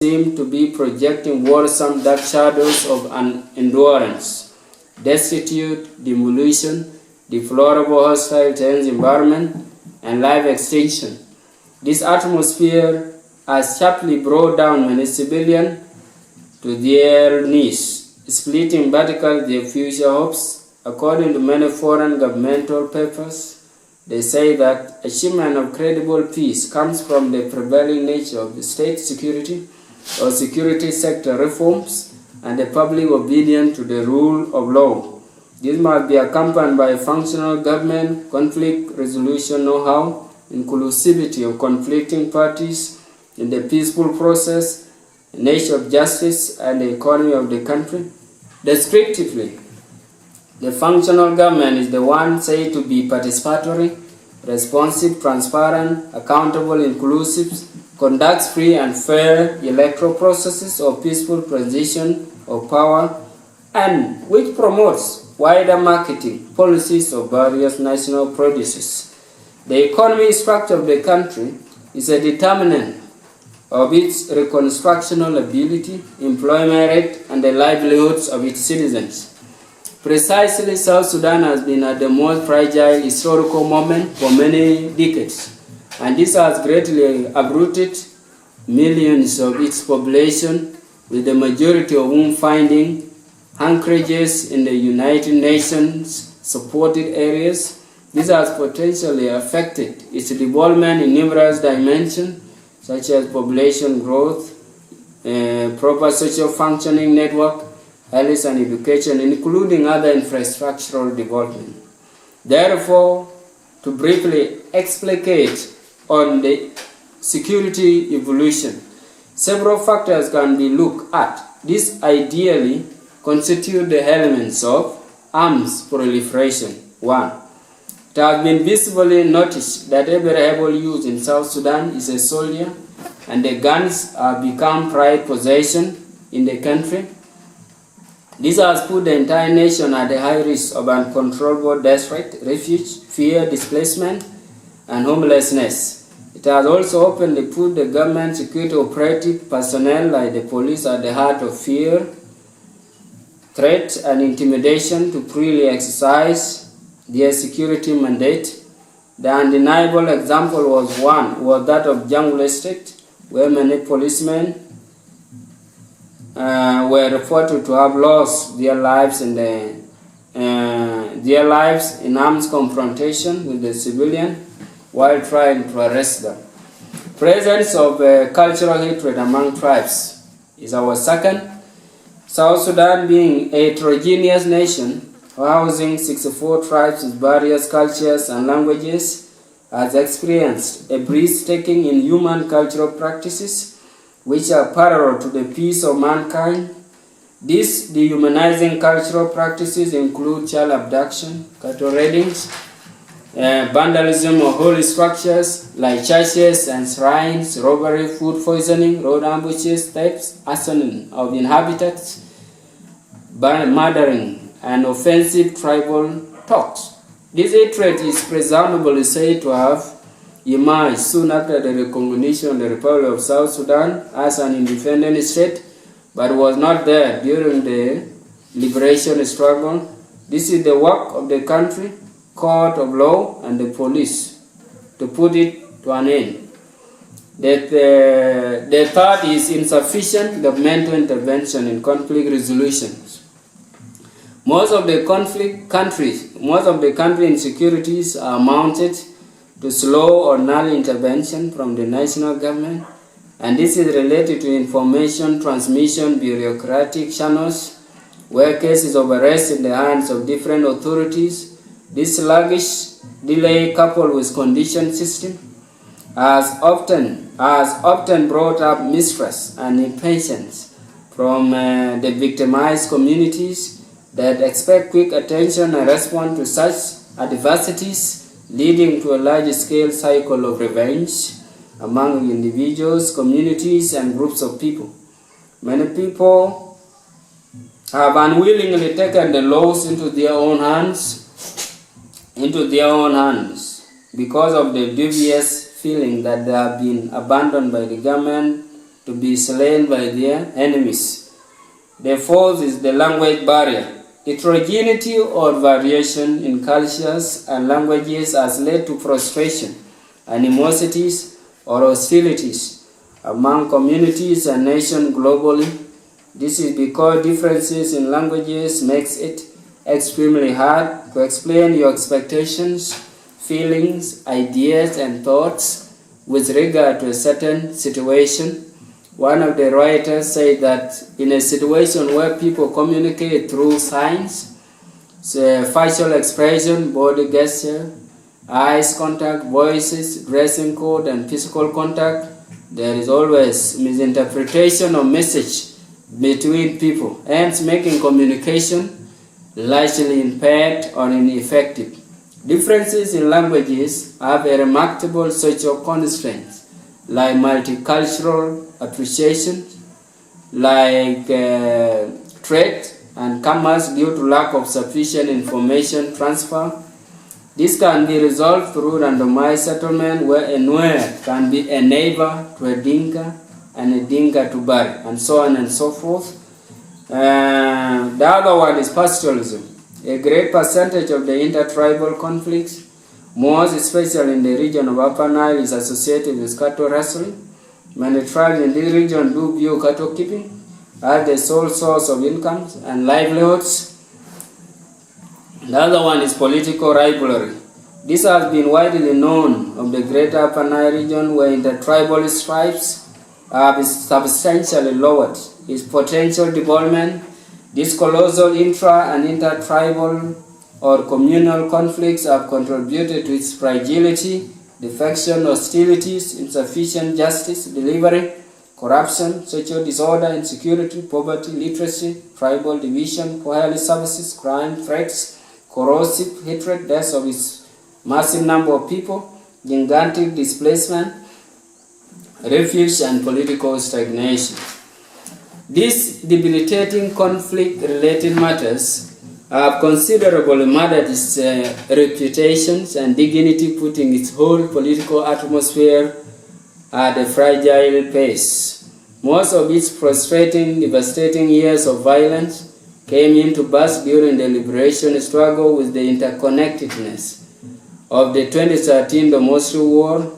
seem to be projecting worrisome dark shadows of unendurance, destitute, demolition, deplorable hostile tense environment, and life extinction. This atmosphere has sharply brought down many civilians to their knees, splitting vertically their future hopes. According to many foreign governmental papers, they say that achievement of credible peace comes from the prevailing nature of the state security or security sector reforms and the public obedience to the rule of law. This must be accompanied by functional government, conflict resolution know-how, inclusivity of conflicting parties in the peaceful process, the nature of justice, and the economy of the country. Descriptively, the functional government is the one said to be participatory, responsive, transparent, accountable, inclusive, conducts free and fair electoral processes of peaceful transition of power, and which promotes wider marketing policies of various national produces. The economic structure of the country is a determinant of its reconstructional ability, employment rate, and the livelihoods of its citizens. Precisely, South Sudan has been at the most fragile historical moment for many decades, and this has greatly uprooted millions of its population, with the majority of whom finding anchorages in the United Nations supported areas. This has potentially affected its development in numerous dimensions, such as population growth, proper social functioning network, health and education, including other infrastructural development. Therefore, to briefly explicate on the security evolution, several factors can be looked at. These ideally constitute the elements of arms proliferation. 1. It has been visibly noticed that every able youth in South Sudan is a soldier, and the guns have become pride possession in the country. This has put the entire nation at a high risk of uncontrollable death rate, refuge, fear, displacement, and homelessness. It has also openly put the government security operative personnel like the police at the heart of fear, threat, and intimidation to freely exercise their security mandate. The undeniable example was that of Jungle Estate, where many policemen were reported to have lost their lives in armed confrontation with the civilian while trying to arrest them. Presence of cultural hatred among tribes is our second. South Sudan, being a heterogeneous nation housing 64 tribes with various cultures and languages, has experienced a breathtaking inhuman cultural practices which are parallel to the peace of mankind. These dehumanizing cultural practices include child abduction, cattle raidings, vandalism of holy structures like churches and shrines, robbery, food poisoning, road ambushes, thefts, arsoning of inhabitants, murdering, and offensive tribal talks. This hatred is presumably said to have emerged soon after the recognition of the Republic of South Sudan as an independent state, but was not there during the liberation struggle. This is the work of the country, court of law, and the police to put it to an end. The third is insufficient governmental intervention in conflict resolutions. Most of the country insecurities are mounted to slow or null intervention from the national government, and this is related to information transmission bureaucratic channels, where cases of arrest in the hands of different authorities. This sluggish delay, coupled with condition system, has often brought up mistrust and impatience from the victimized communities that expect quick attention and respond to such adversities, leading to a large-scale cycle of revenge among individuals, communities, and groups of people. Many people have unwillingly taken the laws into their own hands because of the dubious feeling that they have been abandoned by the government to be slain by their enemies. The fourth is the language barrier. Heterogeneity or variation in cultures and languages has led to frustration, animosities, or hostilities among communities and nations globally. This is because differences in languages makes it extremely hard to explain your expectations, feelings, ideas, and thoughts with regard to a certain situation. One of the writers said that in a situation where people communicate through signs, facial expression, body gesture, eyes contact, voices, dressing code, and physical contact, there is always misinterpretation of message between people, hence making communication largely impaired or ineffective. Differences in languages have a remarkable social constraints like multicultural appreciation, like trade and commerce due to lack of sufficient information transfer. This can be resolved through randomized settlement where a Nuer can be a neighbor to a Dinka and a Dinka to Bari, and so on and so forth. The other one is pastoralism. A great percentage of the intertribal conflicts, most especially in the region of Upper Nile, is associated with cattle rustling. Many tribes in this region do view cattle keeping as the sole source of incomes and livelihoods. The other one is political rivalry. This has been widely known of the greater Upper Nile region where intertribal stripes have substantially lowered its potential development. These colossal intra- and intertribal or communal conflicts have contributed to its fragility, defection, hostilities, insufficient justice delivery, corruption, social disorder, insecurity, poverty, literacy, tribal division, poor health services, crime, threats, corrosive hatred, deaths of its massive number of people, gigantic displacement, refuge, and political stagnation. These debilitating conflict-related matters have considerably murdered its reputations and dignity, putting its whole political atmosphere at a fragile pace. Most of its frustrating, devastating years of violence came into burst during the liberation struggle with the interconnectedness of the 2013 Domestic War.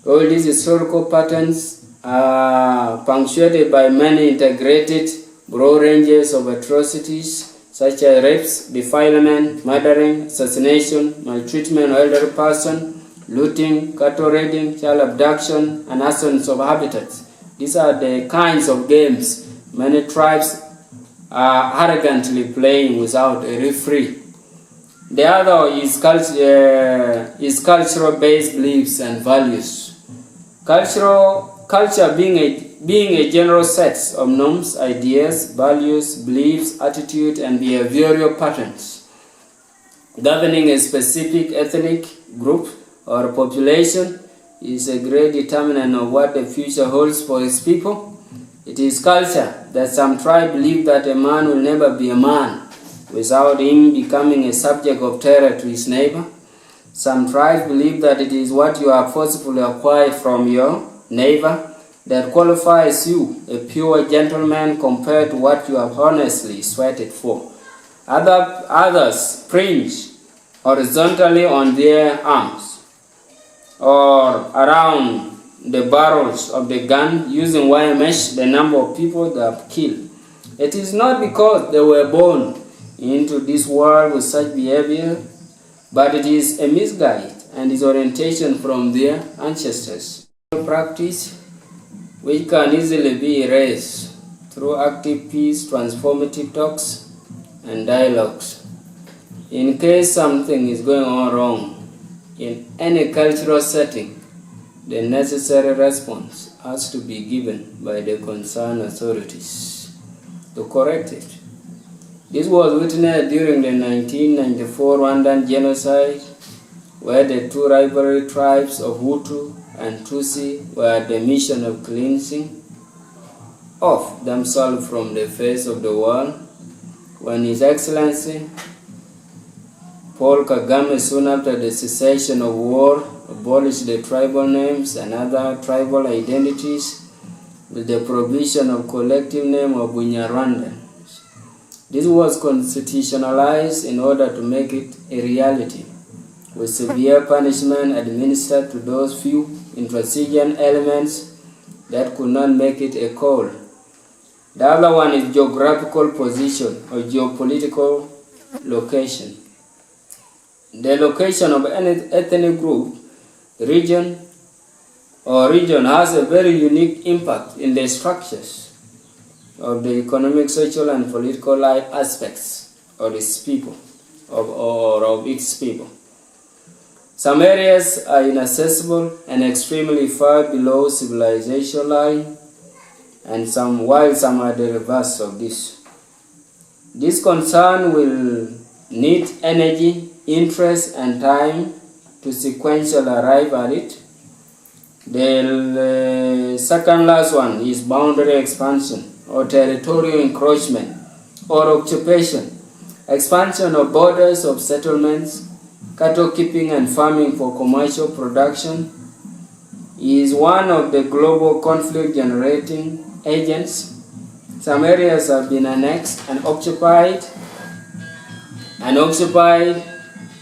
All these historical patterns are punctuated by many integrated broad ranges of atrocities such as rapes, defilement, murdering, assassination, maltreatment of elderly person, looting, cattle raiding, child abduction, and absence of habitats. These are the kinds of games many tribes are arrogantly playing without a referee. The other is cultural-based beliefs and values. Culture being a general set of norms, ideas, values, beliefs, attitude, and behavioral patterns governing a specific ethnic group or population is a great determinant of what the future holds for its people. It is culture that some tribes believe that a man will never be a man without him becoming a subject of terror to his neighbor. Some tribes believe that it is what you have forcibly acquired from your neighbor that qualifies you a pure gentleman compared to what you have honestly sweated for. Others cringe horizontally on their arms or around the barrels of the gun using wire mesh the number of people they have killed. It is not because they were born into this world with such behavior, but it is a misguide and disorientation from their ancestors. Practice which can easily be erased through active peace, transformative talks, and dialogues. In case something is going on wrong in any cultural setting, the necessary response has to be given by the concerned authorities to correct it. This was witnessed during the 1994 Rwandan genocide, where the two rival tribes of Hutu and Tutsi were at the mission of cleansing off themselves from the face of the world, when His Excellency Paul Kagame, soon after the cessation of war, abolished the tribal names and other tribal identities with the provision of collective name of Bunyarwanda. This was constitutionalized in order to make it a reality, with severe punishment administered to those few intransigent elements that could not make it a call. The other one is geographical position or geopolitical location. The location of any ethnic group, region has a very unique impact in the structures of the economic, social, and political life aspects of its people, of its people. Some areas are inaccessible and extremely far below civilization line, and while some are the reverse of this. This concern will need energy, interest, and time to sequentially arrive at it. The second last one is boundary expansion or territorial encroachment or occupation, expansion of borders of settlements, cattle keeping and farming for commercial production is one of the global conflict generating agents. Some areas have been annexed and occupied,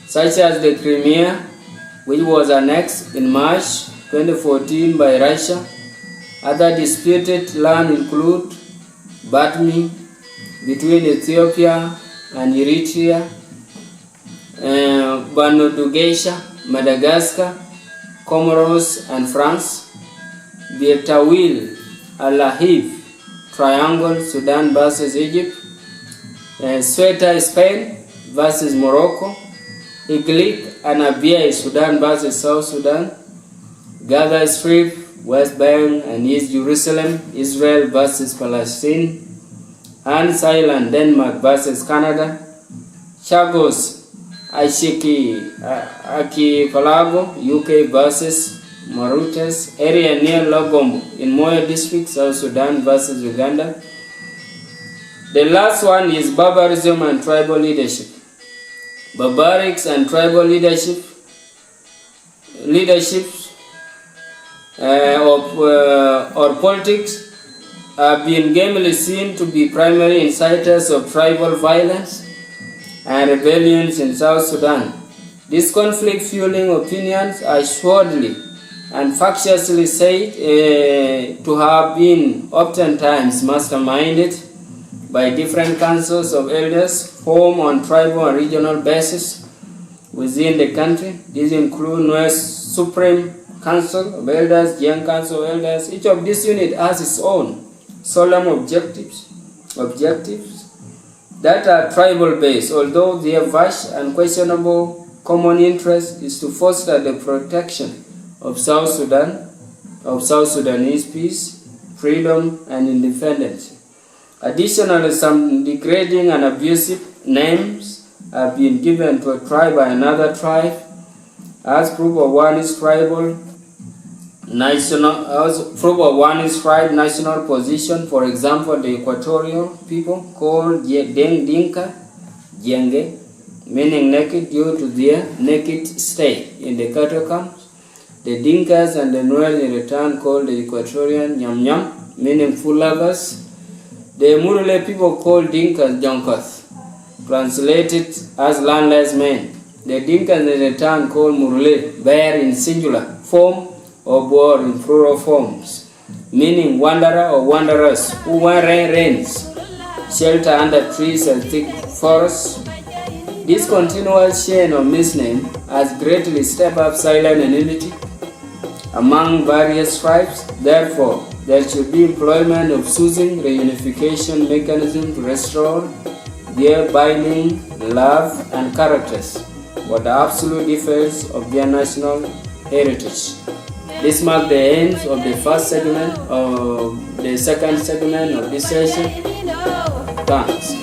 such as the Crimea, which was annexed in March 2014 by Russia. Other disputed land include Batmi between Ethiopia and Eritrea, Banodugesha, Madagascar, Comoros and France, Bietawil, Al-Lahif, Triangle, Sudan versus Egypt, Sweta, Spain versus Morocco, Iglik and Abia, Sudan versus South Sudan, Gaza Strip, West Bank and East Jerusalem, Israel versus Palestine, Hans Island, Denmark versus Canada, Chagos, Archipelago, UK versus Mauritius, area near Logombo in Moyo district, South Sudan versus Uganda. The last one is barbarism and tribal leadership. Barbarics and tribal leaderships or politics have been gamely seen to be primary inciters of tribal violence and rebellions in South Sudan. These conflict-fueling opinions are assuredly and factiously said to have been oftentimes masterminded by different councils of elders formed on tribal and regional basis within the country. These include Nuer Supreme Council of Elders, Young Council of Elders. Each of these units has its own solemn objectives that are tribal-based, although their vast and questionable common interest is to foster the protection of South Sudanese peace, freedom, and independence. Additionally, some degrading and abusive names have been given to a tribe by another tribe, as proof of one is tribe national position. For example, the Equatorial people called Dinka, Jenge, meaning naked due to their naked stay in the cattle camps. The Dinkas and the Nuer in return called the Equatorian Nyam Nyam, meaning full lovers. The Murule people called Dinkas Jonkas, translated as landless men. The Dinkas in return called Murule, bear in singular form or boar in plural forms, meaning wanderer or wanderers who want rains, shelter under trees and thick forests. This continuous chain of misname has greatly stepped up silent enmity among various tribes. Therefore, there should be employment of soothing reunification mechanism to restore their binding love and characters for the absolute defense of their national heritage. This marks the end of the first segment of the second segment of this session. Thanks.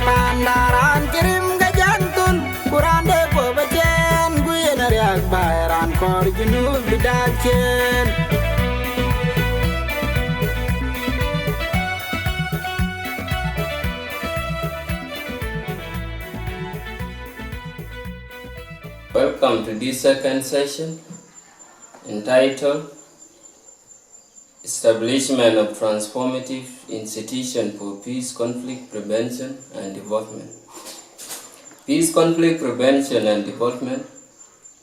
Pandaran kirim gajantul kurande po bajen guyen riak bayran kor junu bidachen. Welcome to this second session entitled Establishment of Transformative Institution for Peace, Conflict Prevention and Development. Peace, conflict prevention and development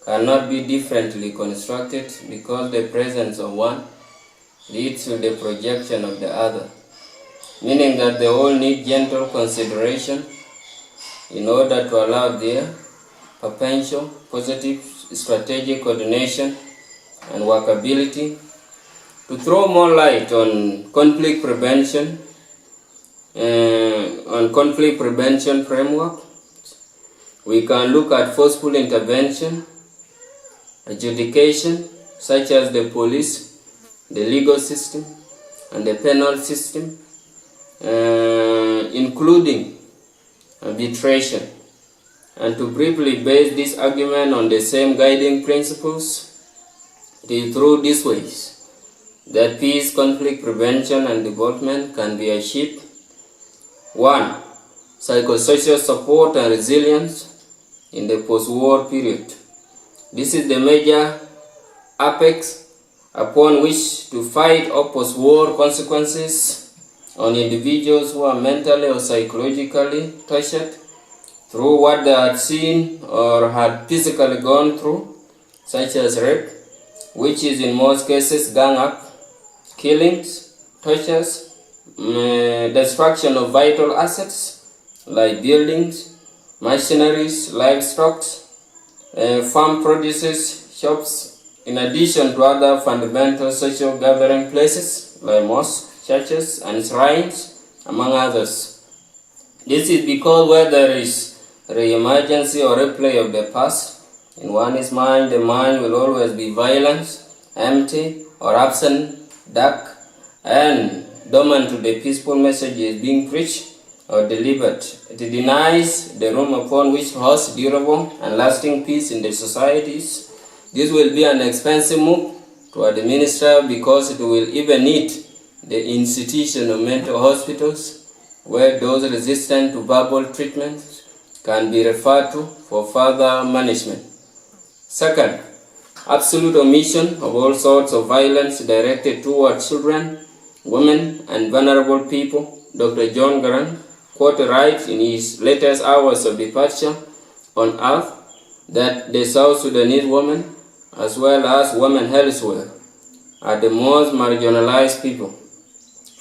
cannot be differently constructed because the presence of one leads to the projection of the other, meaning that they all need gentle consideration in order to allow their potential positive strategic coordination and workability. To throw more light on conflict prevention framework, we can look at forceful intervention, adjudication, such as the police, the legal system, and the penal system, including arbitration. And to briefly base this argument on the same guiding principles, it is through these ways that peace, conflict prevention and development can be achieved. 1. Psychosocial support and resilience in the post-war period. This is the major apex upon which to fight off post-war consequences on individuals who are mentally or psychologically tortured through what they had seen or had physically gone through, such as rape, which is in most cases gang up, killings, tortures, destruction of vital assets like buildings, machineries, livestock, farm produces, shops, in addition to other fundamental social gathering places like mosques, churches, and shrines, among others. This is because where there is re-emergency or replay of the past, in one's mind, the mind will always be violent, empty, or absent, dark, and dormant to the peaceful messages being preached or delivered. It denies the room upon which to host durable and lasting peace in the societies. This will be an expensive move to administer because it will even need the institution of mental hospitals where those resistant to verbal treatments can be referred to for further management. Second, absolute omission of all sorts of violence directed toward children, women, and vulnerable people. Dr. John Garang quoted right in his latest hours of departure on earth that the South Sudanese women, as well as women elsewhere, are the most marginalized people.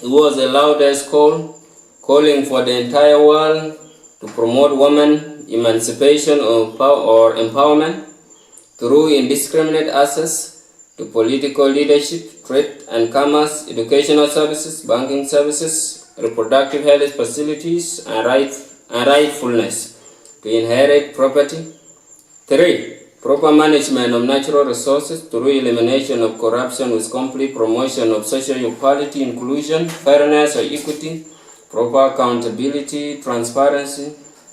It was the loudest call, calling for the entire world to promote women emancipation or empowerment through indiscriminate access to political leadership, trade and commerce, educational services, banking services, reproductive health facilities, and rightfulness to inherit property. 3. Proper management of natural resources through elimination of corruption with complete promotion of social equality, inclusion, fairness or equity, proper accountability, transparency,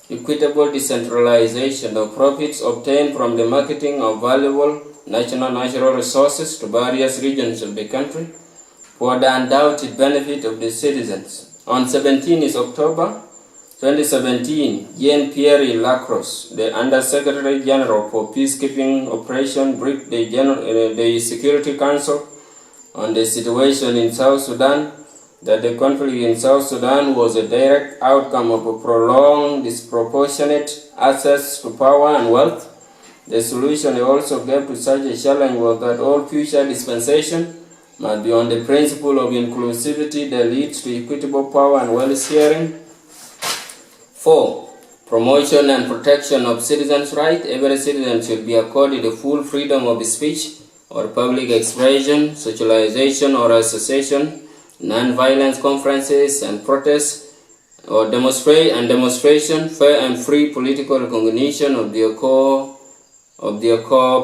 equitable decentralization of profits obtained from the marketing of valuable national natural resources to various regions of the country for the undoubted benefit of the citizens. On 17 October 2017, Jean-Pierre Lacrosse, the Undersecretary General for Peacekeeping Operation, briefed the Security Council on the situation in South Sudan, that the conflict in South Sudan was a direct outcome of a prolonged, disproportionate access to power and wealth. The solution he also gave to such a challenge was that all future dispensation must be on the principle of inclusivity that leads to equitable power and wealth sharing. 4. Promotion and protection of citizens' rights. Every citizen should be accorded the full freedom of speech or public expression, socialization or association, non-violence conferences and protests or demonstration, fair and free political recognition of their core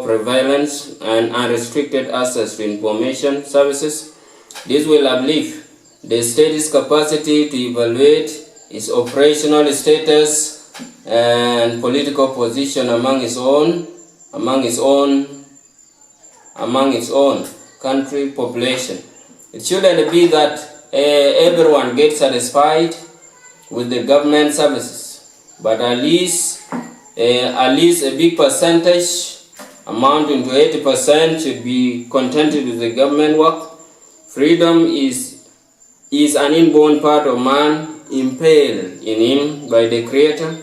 prevalence and unrestricted access to information services. This will uplift the state's capacity to evaluate its operational status and political position among its own country population. It shouldn't be that everyone gets satisfied with the government services, but at least a big percentage amounting to 80% should be contented with the government work. Freedom is an inborn part of man, impaled in him by the Creator,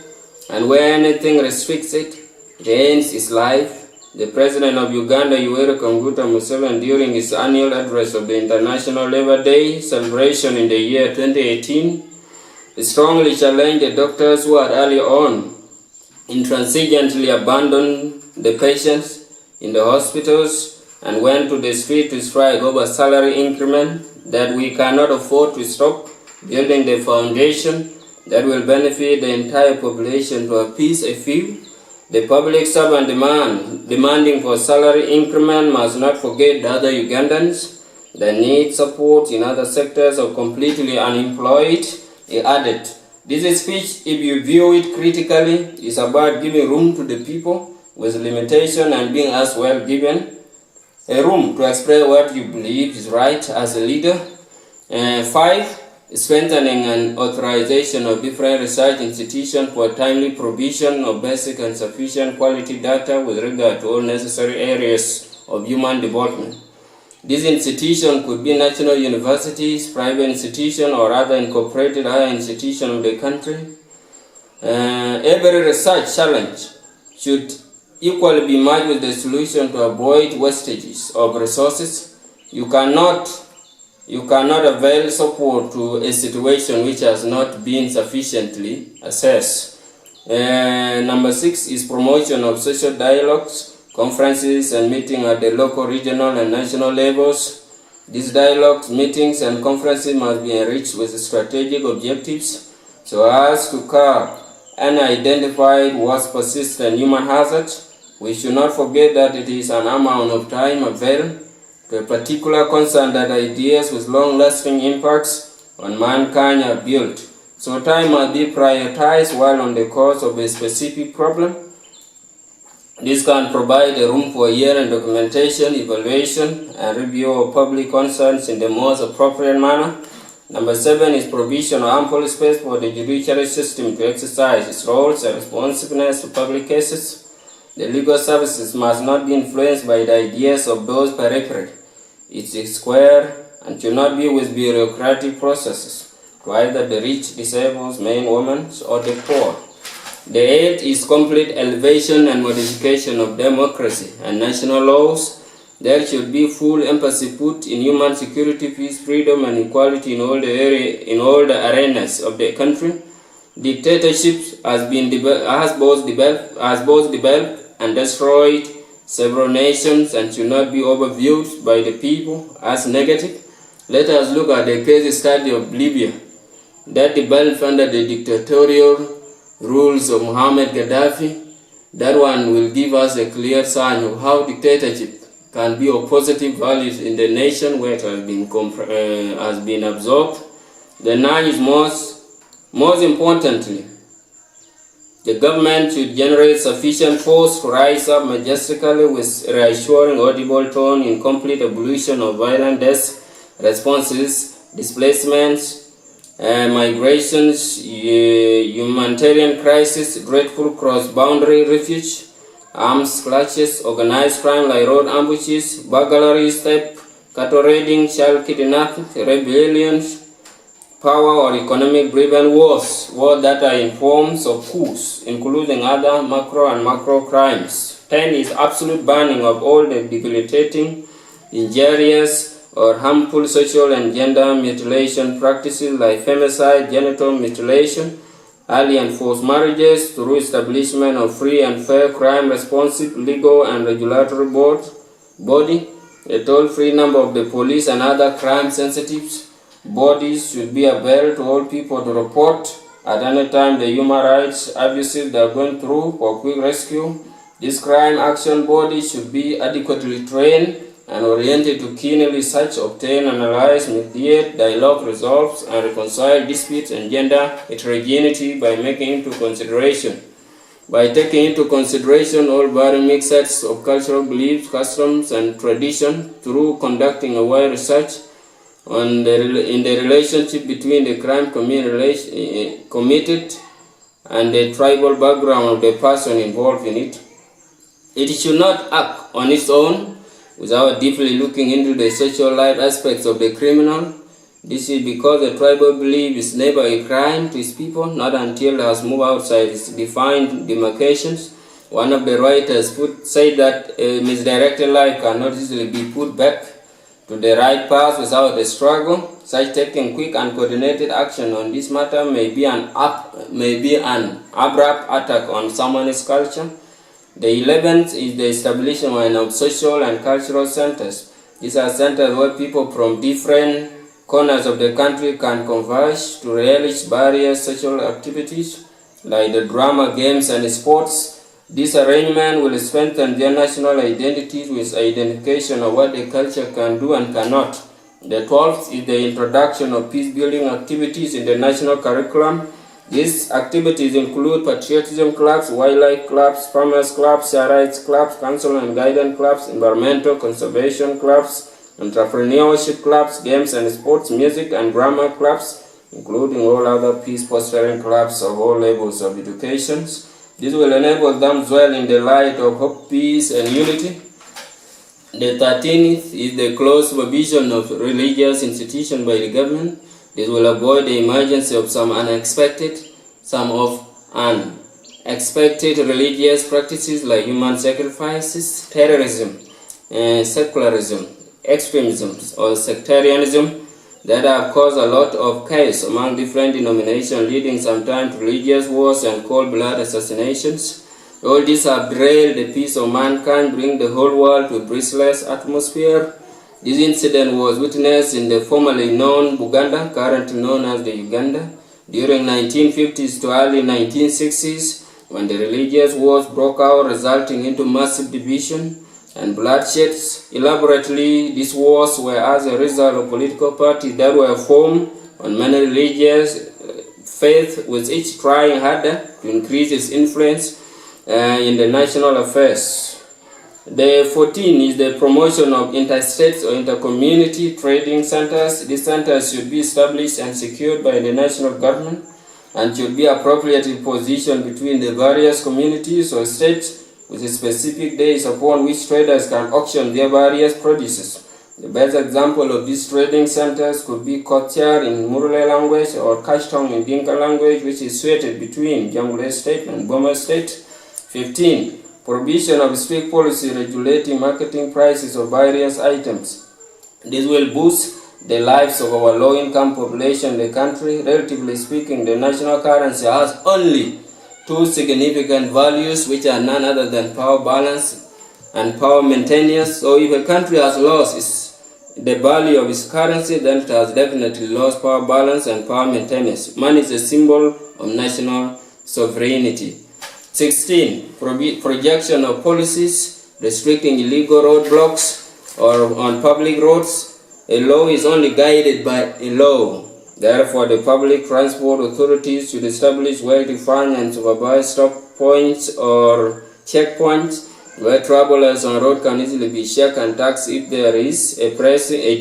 and where anything restricts it, it ends his life. The President of Uganda, Yoweri Kaguta Museveni, during his annual address of the International Labour Day celebration in the year 2018, strongly challenged the doctors who had earlier on intransigently abandoned the patients in the hospitals and went to the street to strike over salary increment that we cannot afford to stop building the foundation that will benefit the entire population to appease a few. The public servant demanding for salary increment must not forget the other Ugandans that need support in other sectors or completely unemployed. He added, this speech, if you view it critically, is about giving room to the people with limitation and being as well given a room to express what you believe is right as a leader. 5. Strengthening and authorization of different research institutions for timely provision of basic and sufficient quality data with regard to all necessary areas of human development. This institution could be national universities, private institutions, or other incorporated higher institutions of the country. Every research challenge should equally be met with the solution to avoid wastages of resources. You cannot avail support to a situation which has not been sufficiently assessed. Number 6 is promotion of social dialogues, conferences and meetings at the local, regional and national levels. These dialogues, meetings and conferences must be enriched with strategic objectives so as to curb and identify what's persistent human hazard. We should not forget that it is an amount of time available to a particular concern that ideas with long-lasting impacts on mankind are built. So time must be prioritized while on the course of a specific problem. This can provide a room for year-end documentation, evaluation, and review of public concerns in the most appropriate manner. Number 7 is provision of ample space for the judiciary system to exercise its roles and responsiveness to public cases. The legal services must not be influenced by the ideas of those periphery. It is square and should not be with bureaucratic processes to either the rich, disabled, men, women, or the poor. The 8th is complete elevation and modification of democracy and national laws. There should be full emphasis put in human security, peace, freedom, and equality in all the arenas of the country. Dictatorship has both developed and destroyed several nations and should not be overviewed by the people as negative. Let us look at the case study of Libya that developed under the dictatorial rules of Muhammad Gaddafi. That one will give us a clear sign of how dictatorship can be of positive values in the nation where it has been absorbed. The 9 is most importantly, the government should generate sufficient force to rise up majestically with reassuring audible tone in complete abolition of violent deaths, responses, displacements, migrations, humanitarian crisis, dreadful cross-boundary refuge, arms clashes, organized crime like road ambushes, burglaries, theft, cattle raiding, child kidnapping, rebellions, power or economic-driven wars that are in forms of coups, including other macro and macro crimes. 10 is absolute banning of all the debilitating, injurious, or harmful sexual and gender mutilation practices like femicide, genital mutilation, early and forced marriages through establishment of free and fair crime-responsive legal and regulatory body. A toll-free number of the police and other crime-sensitive bodies should be available to all people to report at any time the human rights abuses they are going through for quick rescue. This crime action body should be adequately trained and oriented to keenly search, obtain, analyze, mediate, dialogue, resolve, and reconcile disputes and gender heterogeneity by taking into consideration all varying mixes of cultural beliefs, customs, and tradition through conducting a wide research in the relationship between the crime committed and the tribal background of the person involved in it. It should not act on its own without deeply looking into the social life aspects of the criminal. This is because the tribal belief is never a crime to its people, not until it has moved outside its defined demarcations. One of the writers said that a misdirected life cannot easily be put back to the right path without a struggle. Such taking quick and coordinated action on this matter may be an abrupt attack on someone's culture. The 11th is the establishment of social and cultural centers. These are centers where people from different corners of the country can converge to relish various social activities like the drama, games, and sports. This arrangement will strengthen their national identities with identification of what the culture can do and cannot. The 12th is the introduction of peace-building activities in the national curriculum. These activities include patriotism clubs, wildlife clubs, farmers clubs, civil rights clubs, council and guidance clubs, environmental conservation clubs, entrepreneurship clubs, games and sports, music and drama clubs, including all other peace-fostering clubs of all levels of education. This will enable them to dwell in the light of hope, peace, and unity. The 13th is the close supervision of religious institutions by the government. This will avoid the emergence of some unexpected religious practices like human sacrifices, terrorism, secularism, extremism, or sectarianism that have caused a lot of chaos among different denominations, leading sometimes to religious wars and cold-blood assassinations. All these have derailed the peace of mankind, bring the whole world to a breathless atmosphere. This incident was witnessed in the formerly known Buganda, currently known as the Uganda, during 1950s to early 1960s, when the religious wars broke out, resulting into massive division and bloodshed. Elaborately, these wars were as a result of political parties that were formed on many religious faiths, with each trying harder to increase its influence in the national affairs. The 14th is the promotion of interstate or intercommunity trading centers. These centers should be established and secured by the national government and should be appropriately positioned between the various communities or states with specific days upon which traders can auction their various produces. The best example of these trading centers could be Kotiar in Murle language or Kashtong in Dinka language, which is situated between Jamhuri State and Boma State. 15. Provision of strict policy regulating marketing prices of various items. This will boost the lives of our low-income population in the country. Relatively speaking, the national currency has only two significant values, which are none other than power balance and power maintenance. So if a country has lost the value of its currency, then it has definitely lost power balance and power maintenance. Money is a symbol of national sovereignty. 16. Projection of policies restricting illegal roadblocks or on public roads. A law is only guided by a law. Therefore, the public transport authorities should establish well-defined and supervised stop points or checkpoints where travelers on road can easily be checked and taxed if there is a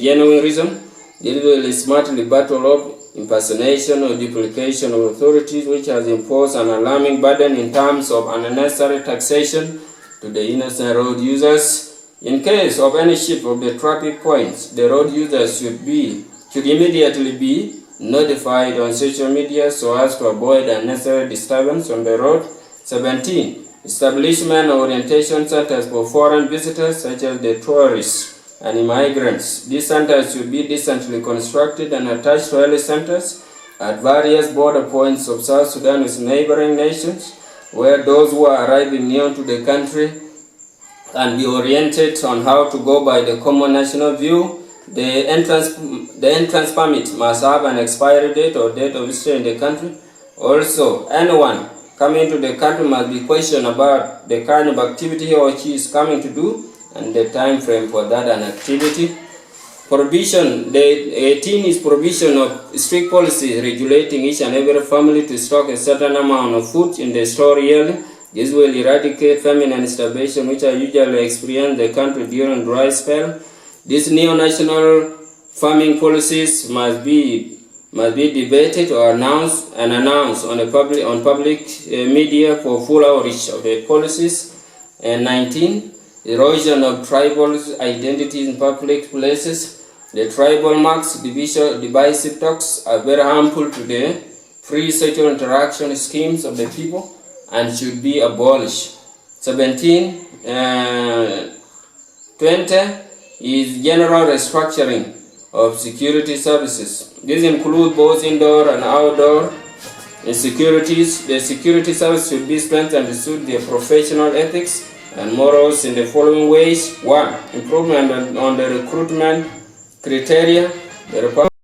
genuine reason. This will smartly battle up impersonation or duplication of authorities, which has imposed an alarming burden in terms of unnecessary taxation to the innocent road users. In case of any shift of the traffic points, the road users should immediately be notified on social media so as to avoid unnecessary disturbance on the road. 17. Establishment of orientation centers for foreign visitors such as the tourists and immigrants. These centers should be decently constructed and attached to health centers at various border points of South Sudan with neighboring nations, where those who are arriving new to the country can be oriented on how to go by the common national view. The entrance permit must have an expiry date or date of stay in the country. Also, anyone coming to the country must be questioned about the kind of activity he or she is coming to do and the time frame for that and activity. Provision, the 18 is provision of strict policies regulating each and every family to stock a certain amount of food in the store yearly. This will eradicate famine and starvation, which are usually experienced in the country during dry spell. These neo-national farming policies must be debated or announced on public media for full outreach of the policies. And 19, erosion of tribal identity in public places. The tribal marks, divisive talks are very harmful to the free social interaction schemes of the people and should be abolished. 17, 20 is general restructuring of security services. These include both indoor and outdoor securities. The security service should be strengthened to suit their professional ethics and morals in the following ways. 1. Improvement on the recruitment criteria. The